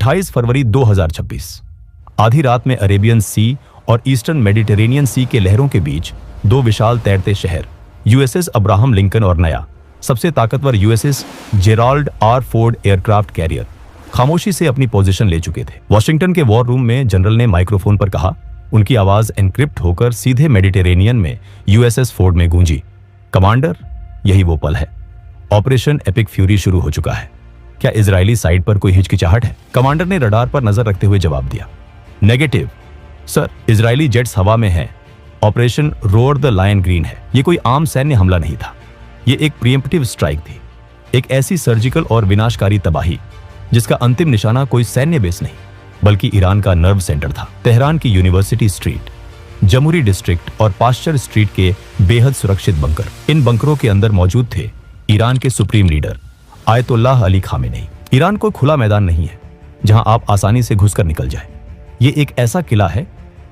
28 फरवरी 2026 आधी रात में अरेबियन सी और ईस्टर्न मेडिटेरेनियन सी के लहरों के बीच दो विशाल तैरते शहर यूएसएस अब्राहम लिंकन और नया सबसे ताकतवर USS Gerald R Ford aircraft carrier खामोशी से अपनी पोजीशन ले चुके थे। वॉशिंगटन के वॉर रूम में जनरल ने माइक्रोफोन पर कहा। उनकी आवाज एनक्रिप्ट होकर सीधे मेडिटेरेनियन में यूएसएस फोर्ड में गूंजी। कमांडर, यही वो पल है। ऑपरेशन एपिक फ्यूरी शुरू हो चुका है। क्या इजरायली साइड पर कोई हिचकिचाहट है? कमांडर ने रडार पर नजर रखते हुए जवाब दिया। नेगेटिव सर, इजरायली जेट्स हवा में हैं। Operation roar the lion green है। ये कोई आम सैन्य हमला नहीं था। ये एक प्रीएम्प्टिव स्ट्राइक थी, एक ऐसी सर्जिकल और विनाशकारी तबाही जिसका अंतिम निशाना कोई सैन्य बेस नहीं बल्कि ईरान का नर्व सेंटर था। तेहरान की यूनिवर्सिटी स्ट्रीट, जमूरी डिस्ट्रिक्ट और पास्चर स्ट्रीट के बेहद सुरक्षित बंकर। इन बंकरों के अंदर मौजूद थे ईरान के supreme leader Ayatollah Ali Khamenei. Iran कोई खुला मैदान नहीं है जहां आप आसानी से घुसकर निकल जाए। ये एक ऐसा किला है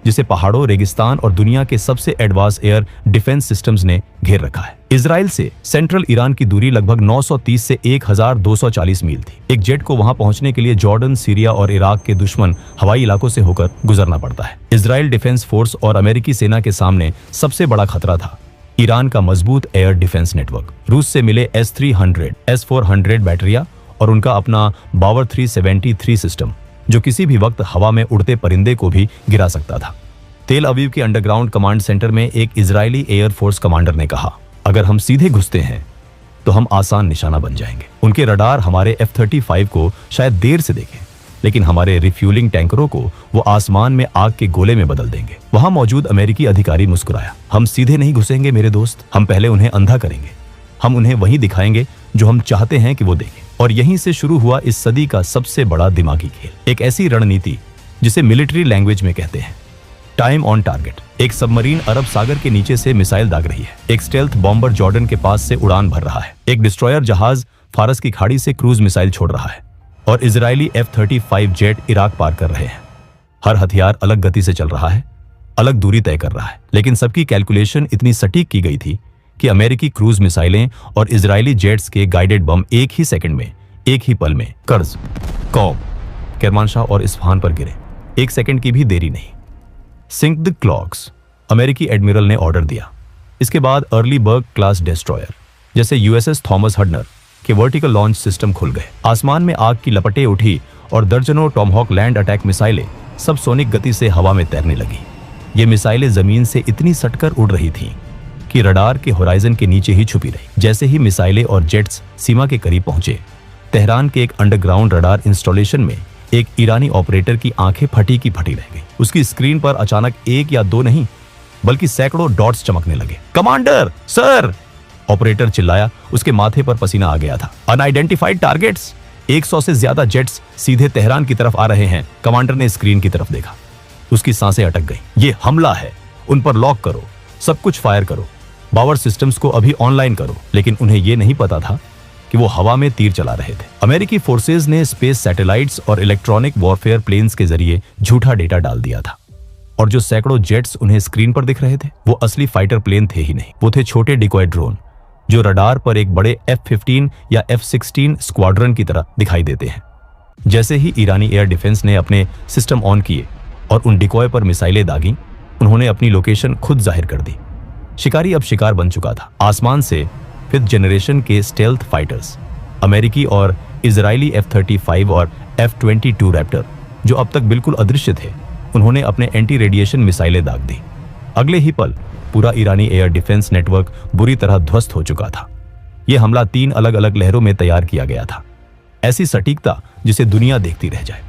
जिसे पहाड़ों, रेगिस्तान और दुनिया के सबसे एडवांस एयर डिफेंस सिस्टम्स ने घेर रखा है। इजराइल से सेंट्रल ईरान की दूरी लगभग 930 से 1240 मील थी। एक जेट को वहां पहुंचने के लिए जॉर्डन, सीरिया और इराक के दुश्मन हवाई इलाकों से होकर गुजरना पड़ता है। इजराइल डिफेंस फोर्स और अमेरिकी सेना के सामने सबसे बड़ा खतरा था ईरान का मजबूत एयर डिफेंस नेटवर्क। रूस से मिले S-300, S-400 बैटरिया और उनका अपना बावर 373 सिस्टम जो किसी भी वक्त हवा में उड़ते परिंदे को भी गिरा सकता था। तेल अवीव के अंडरग्राउंड कमांड सेंटर में एक इजरायली एयरफोर्स कमांडर ने कहा, अगर हम सीधे घुसते हैं तो हम आसान निशाना बन जाएंगे। उनके रडार हमारे F-35 को शायद देर से देखें, लेकिन हमारे रिफ्यूलिंग टैंकरों को वो आसमान में आग के गोले में बदल देंगे। वहां मौजूद अमेरिकी अधिकारी मुस्कुराया। हम सीधे नहीं घुसेंगे मेरे दोस्त, हम पहले उन्हें अंधा करेंगे। हम उन्हें वही दिखाएंगे जो हम चाहते हैं कि वो देखें। और यहीं से शुरू हुआ इस सदी का सबसे बड़ा दिमागी खेल, एक ऐसी रणनीति जिसे मिलिट्री लैंग्वेज में कहते हैं टाइम ऑन टारगेट। एक सबमरीन अरब सागर के नीचे से मिसाइल दाग रही है। एक स्टेल्थ बॉम्बर जॉर्डन के पास से उड़ान भर रहा है। एक डिस्ट्रॉयर जहाज फारस की खाड़ी से क्रूज मिसाइल छोड़ रहा है और इजरायली F-35 जेट इराक पार कर रहे हैं। हर हथियार अलग गति से चल रहा है, अलग दूरी तय कर रहा है, लेकिन सबकी कैलकुलेशन इतनी सटीक की गई थी कि अमेरिकी क्रूज मिसाइलें और इजरायली जेट्स के गाइडेड बम एक ही सेकंड में, एक ही पल में कर्ज, कौम, केरमानशाह और इस्फहान पर गिरे। एक सेकंड की भी देरी नहीं। सिंक द क्लॉक्स, अमेरिकी एडमिरल ने ऑर्डर दिया। इसके बाद अर्ली बर्ग क्लास डिस्ट्रॉयर जैसे USS थॉमस हडनर के वर्टिकल लॉन्च सिस्टम खुल गए। आसमान में आग की लपटें उठी और दर्जनों टॉमहॉक लैंड अटैक मिसाइलें सब सोनिक गति से हवा में तैरने लगी। ये मिसाइलें जमीन से इतनी सटकर उड़ रही थीं कि रडार के होराइजन के नीचे ही छुपी रही। जैसे ही मिसाइलें और जेट्स सीमा के करीब पहुंचे, तेहरान के एक अंडरग्राउंड रडार इंस्टॉलेशन में एक ईरानी ऑपरेटर की आंखें फटी की फटी रह गई। उसकी स्क्रीन पर अचानक एक या दो नहीं बल्कि सैकड़ों डॉट्स चमकने लगे। कमांडर सर, ऑपरेटर चिल्लाया। उसके माथे पर पसीना आ गया था। अनआइडेंटिफाइड टारगेट्स, 100 से ज्यादा जेट्स सीधे तेहरान की तरफ आ रहे हैं। कमांडर ने स्क्रीन की तरफ देखा। उसकी सांसें अटक गई। ये हमला है, उन पर लॉक करो, सब कुछ फायर करो, पावर सिस्टम्स को अभी ऑनलाइन करो। लेकिन उन्हें यह नहीं पता था कि वो हवा में तीर चला रहे थे। अमेरिकी फोर्सेज ने स्पेस सैटेलाइट्स और इलेक्ट्रॉनिक वॉरफेयर प्लेन्स के जरिए झूठा डेटा डाल दिया था और जो सैकड़ों जेट्स उन्हें स्क्रीन पर दिख रहे थे वो असली फाइटर प्लेन थे ही नहीं। वो थे छोटे डिकॉय ड्रोन जो रडार पर एक बड़े F-15 या F-16 स्क्वाड्रन की तरह दिखाई देते हैं। जैसे ही ईरानी एयर डिफेंस ने अपने सिस्टम ऑन किए और उन डिकॉय पर मिसाइलें दागी, उन्होंने अपनी लोकेशन खुद जाहिर कर दी। शिकारी अब शिकार बन चुका था। आसमान से 5th जनरेशन के स्टेल्थ फाइटर्स, अमेरिकी और इजरायली F-35 और F-22 रैप्टर जो अब तक बिल्कुल अदृश्य थे, उन्होंने अपने एंटी रेडिएशन मिसाइलें दाग दी। अगले ही पल पूरा ईरानी एयर डिफेंस नेटवर्क बुरी तरह ध्वस्त हो चुका था। यह हमला 3 अलग अलग लहरों में तैयार किया गया था, ऐसी सटीकता जिसे दुनिया देखती रह जाए।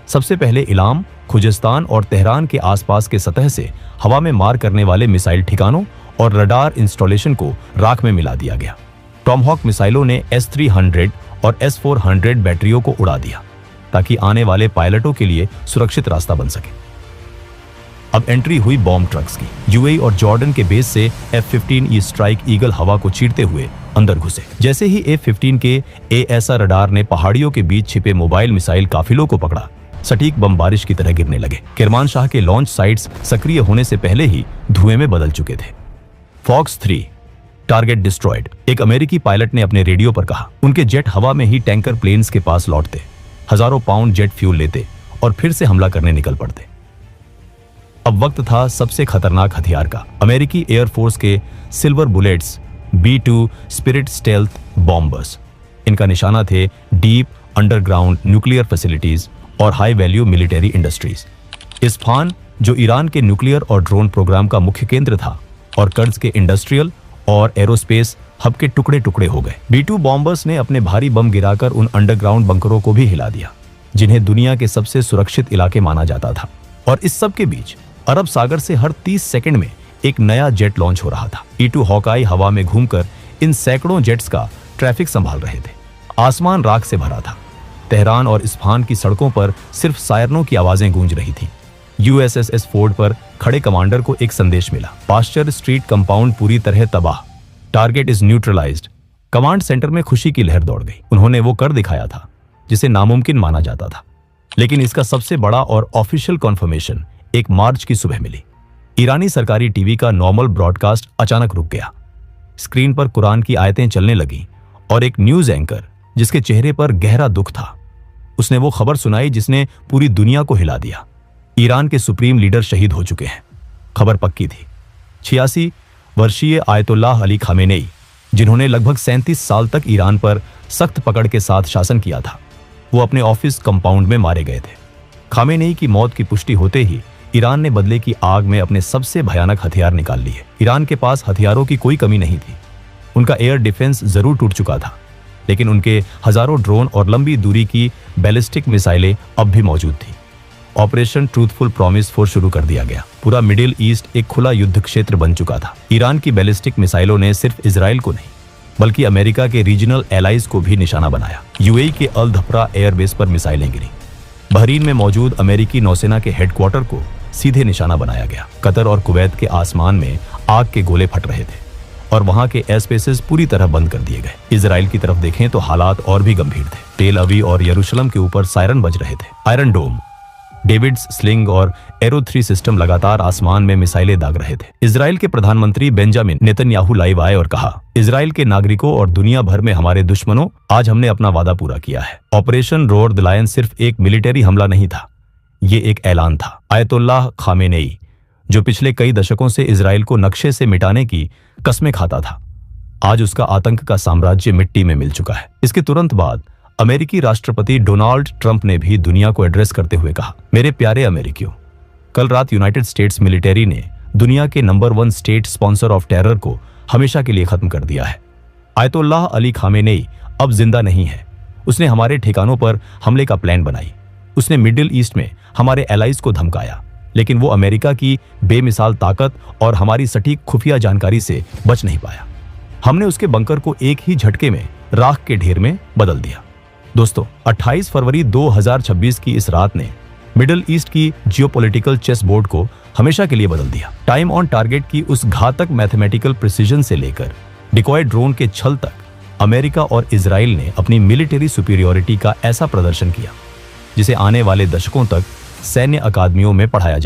सबसे पहले इलाम, खुजस्तान और तेहरान के आसपास के सतह से हवा में मार करने वाले मिसाइल ठिकानों और रडार इंस्टॉलेशन को राख में मिला दिया गया। टॉमहॉक मिसाइलों ने S-300 और S-400 बैटरियों को उड़ा दिया ताकि आने वाले पायलटों के लिए सुरक्षित रास्ता बन सके। अब एंट्री हुई बॉम्ब ट्रक्स की। यूएई और जॉर्डन के बेस से F-15E स्ट्राइक ईगल हवा को चीरते हुए अंदर घुसे। जैसे ही F-15 के AESA रडार ने पहाड़ियों के बीच छिपे मोबाइल मिसाइल काफिलों को पकड़ा, सटीक बम बारिश की तरह गिरने लगे। किरमानशाह के लॉन्च साइट्स सक्रिय होने से पहले ही धुएं में बदल चुके थे। फॉक्स 3 टारगेट डिस्ट्रॉयड, एक अमेरिकी पायलट ने अपने रेडियो पर कहा। उनके जेट हवा में ही टैंकर प्लेन्स के पास लौटते। हजारों पाउंड जेट फ्यूल लेते और फिर से हमला करने निकल पड़ते। अब वक्त था सबसे खतरनाक हथियार का। अमेरिकी एयरफोर्स के silver bullets B-2 spirit stealth bombers. इनका निशाना थे डीप अंडरग्राउंड न्यूक्लियर फैसिलिटीज और high value military industries. Isfahan, जो ईरान के न्यूक्लियर और ड्रोन प्रोग्राम का मुख्य केंद्र था, और कर्ज के इंडस्ट्रियल और एरोस्पेस हब के टुकड़े टुकड़े हो गए। B-2 बॉम्बर्स ने अपने भारी बम गिराकर उन अंडरग्राउंड बंकरों को भी हिला दिया, जिन्हें दुनिया के सबसे सुरक्षित इलाके माना जाता था। और इस सब के बीच अरब सागर से हर 30 सेकंड में एक नया जेट लॉन्च हो रहा था। E-2 हॉकाई हवा में घूमकर इन सैकड़ों जेट्स का ट्रैफिक संभाल रहे थे। आसमान राख से भरा था। तेहरान और इस्फहान की सड़कों पर सिर्फ सायरनों की आवाजें गूंज रही थी। USS फोर्ड पर खड़े कमांडर को एक संदेश मिला। पास्चर स्ट्रीट कंपाउंड पूरी तरह तबाह, target is neutralised. Command centre में खुशी की लहर दौड़ गई। उन्होंने वो कर दिखाया था जिसे नामुमकिन माना जाता था। लेकिन इसका सबसे बड़ा और ऑफिशियल कॉन्फर्मेशन एक मार्च की सुबह मिली। ईरानी सरकारी टीवी का नॉर्मल ब्रॉडकास्ट अचानक रुक गया। स्क्रीन पर कुरान की आयतें चलने लगीं और एक न्यूज एंकर, जिसके चेहरे पर गहरा दुख था, उसने वो खबर सुनाई जिसने पूरी दुनिया को हिला दिया। ईरान के सुप्रीम लीडर शहीद हो चुके हैं। खबर पक्की थी। 86 वर्षीय आयतुल्लाह अली खामेनेई, जिन्होंने लगभग 37 साल तक ईरान पर सख्त पकड़ के साथ शासन किया था, वो अपने ऑफिस कंपाउंड में मारे गए थे। खामेनेई की मौत की पुष्टि होते ही ईरान ने बदले की आग में अपने सबसे भयानक हथियार निकाल लिए। ईरान के पास हथियारों की कोई कमी नहीं थी। उनका एयर डिफेंस जरूर टूट चुका था, लेकिन उनके हजारों ड्रोन और लंबी दूरी की बैलिस्टिक मिसाइलें अब भी मौजूद थी। ऑपरेशन ट्रूथफुल प्रॉमिस 4 शुरू कर दिया गया। पूरा मिडिल ईस्ट एक खुला युद्ध क्षेत्र बन चुका था। ईरान की बैलिस्टिक मिसाइलों ने सिर्फ इजराइल को नहीं, बल्कि अमेरिका के रीजनल एलाइज को भी निशाना बनाया। UAE के अल धफ्रा एयरबेस पर मिसाइलें गिरी। बहरीन में मौजूद अमेरिकी नौसेना के हेडक्वार्टर को सीधे निशाना बनाया गया। कतर और कुवैत के आसमान में आग के गोले फट रहे थे और वहां के एयरस्पेसेस पूरी तरह बंद कर दिए गए। इजराइल की तरफ देखें तो हालात और भी गंभीर थे। टेल अवी और यरूशलेम के ऊपर सायरन बज रहे थे। आयरन डोम, डेविड्स स्लिंग और एरो 3 सिस्टम लगातार आसमान में मिसाइलें दाग रहे थे। इजराइल के प्रधानमंत्री बेंजामिन नेतन्याहू लाइव आए और कहा, इजराइल के नागरिकों और दुनिया भर में हमारे दुश्मनों, आज हमने अपना वादा पूरा किया है। ऑपरेशन रोअर द लायन सिर्फ एक मिलिट्री हमला नहीं था, ये एक ऐलान था। आयतुल्लाह खामेनेई, जो पिछले कई दशकों से इजराइल को नक्शे से मिटाने की कस्में खाता था, आज उसका आतंक का साम्राज्य मिट्टी में मिल चुका है। इसके तुरंत बाद अमेरिकी राष्ट्रपति डोनाल्ड ट्रंप ने भी दुनिया को एड्रेस करते हुए कहा, मेरे प्यारे अमेरिकियों, कल रात यूनाइटेड स्टेट्स मिलिट्री ने दुनिया के number 1 state sponsor of terror को हमेशा के लिए खत्म कर दिया है। आयतुल्लाह अली खामेनेई अब जिंदा नहीं है। उसने हमारे ठिकानों पर हमले का प्लान बनाई। उसने मिडिल ईस्ट में हमारे एलाइज को धमकाया, लेकिन वो अमेरिका की बेमिसाल ताकत और हमारी सटीक खुफिया जानकारी से बच नहीं पाया। हमने उसके बंकर को एक ही झटके में राख के ढेर में बदल दिया। दोस्तों, 28 फरवरी 2026 की इस रात ने मिडिल ईस्ट की जियोपॉलिटिकल चेस बोर्ड को हमेशा के लिए बदल दिया। टाइम ऑन टारगेट की उस घातक मैथमेटिकल प्रिसीजन से लेकर डिकॉय ड्रोन के छल तक, अमेरिका और इजराइल ने अपनी मिलिट्री सुपीरियरिटी का ऐसा प्रदर्शन किया जिसे आने वाले दशकों तक सैन्य अकादमियों में पढ़ाया जाए।